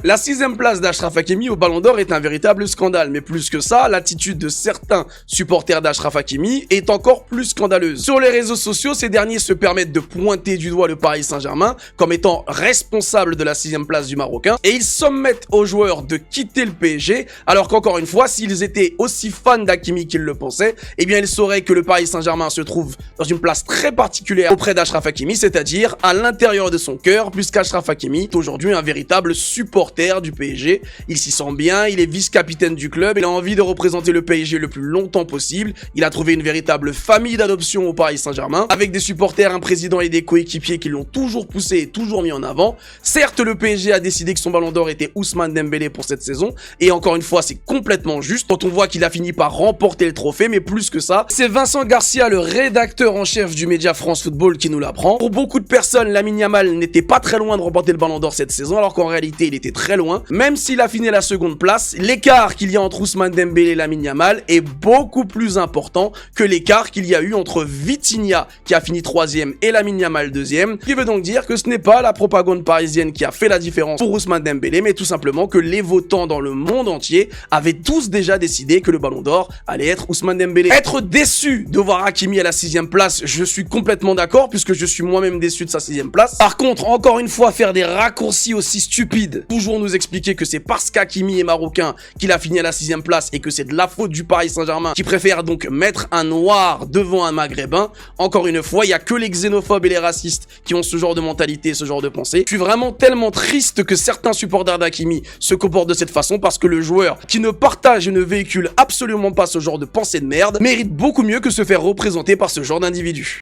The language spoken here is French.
La 6ème place d'Achraf Hakimi au Ballon d'Or est un véritable scandale, mais plus que ça, l'attitude de certains supporters d'Achraf Hakimi est encore plus scandaleuse. Sur les réseaux sociaux, ces derniers se permettent de pointer du doigt le Paris Saint-Germain comme étant responsable de la 6ème place du Marocain, et ils sommettent aux joueurs de quitter le PSG, alors qu'encore une fois, s'ils étaient aussi fans d'Hakimi qu'ils le pensaient, eh bien ils sauraient que le Paris Saint-Germain se trouve dans une place très particulière auprès d'Achraf Hakimi, c'est-à-dire à l'intérieur de son cœur, puisqu'Achraf Hakimi est aujourd'hui un véritable supporter du PSG. Il s'y sent bien, il est vice-capitaine du club, il a envie de représenter le PSG le plus longtemps possible, il a trouvé une véritable famille d'adoption au Paris Saint-Germain, avec des supporters, un président et des coéquipiers qui l'ont toujours poussé et toujours mis en avant. Certes, le PSG a décidé que son Ballon d'Or était Ousmane Dembélé pour cette saison, et encore une fois, c'est complètement juste quand on voit qu'il a fini par remporter le trophée, mais plus que ça, c'est Vincent Garcia, le rédacteur en chef du média France Football, qui nous l'apprend. Pour beaucoup de personnes, Lamine Yamal n'était pas très loin de remporter le Ballon d'Or cette saison, alors qu'en réalité, il était très loin. Même s'il a fini la seconde place, l'écart qu'il y a entre Ousmane Dembélé et Lamine Yamal est beaucoup plus important que l'écart qu'il y a eu entre Vitinha, qui a fini 3ème, et Lamine Yamal 2ème, qui veut donc dire que ce n'est pas la propagande parisienne qui a fait la différence pour Ousmane Dembélé, mais tout simplement que les votants dans le monde entier avaient tous déjà décidé que le Ballon d'Or allait être Ousmane Dembélé. Être déçu de voir Hakimi à la 6ème place, je suis complètement d'accord, puisque je suis moi-même déçu de sa 6ème place. Par contre, encore une fois, faire des raccourcis aussi stupides, toujours nous expliquer que c'est parce qu'Hakimi est marocain qu'il a fini à la 6ème place et que c'est de la faute du Paris Saint-Germain qui préfère donc mettre un noir devant un maghrébin. Encore une fois, il y a que les xénophobes et les racistes qui ont ce genre de mentalité, ce genre de pensée. Je suis vraiment tellement triste que certains supporters d'Hakimi se comportent de cette façon, parce que le joueur qui ne partage et ne véhicule absolument pas ce genre de pensée de merde mérite beaucoup mieux que se faire représenter par ce genre d'individu.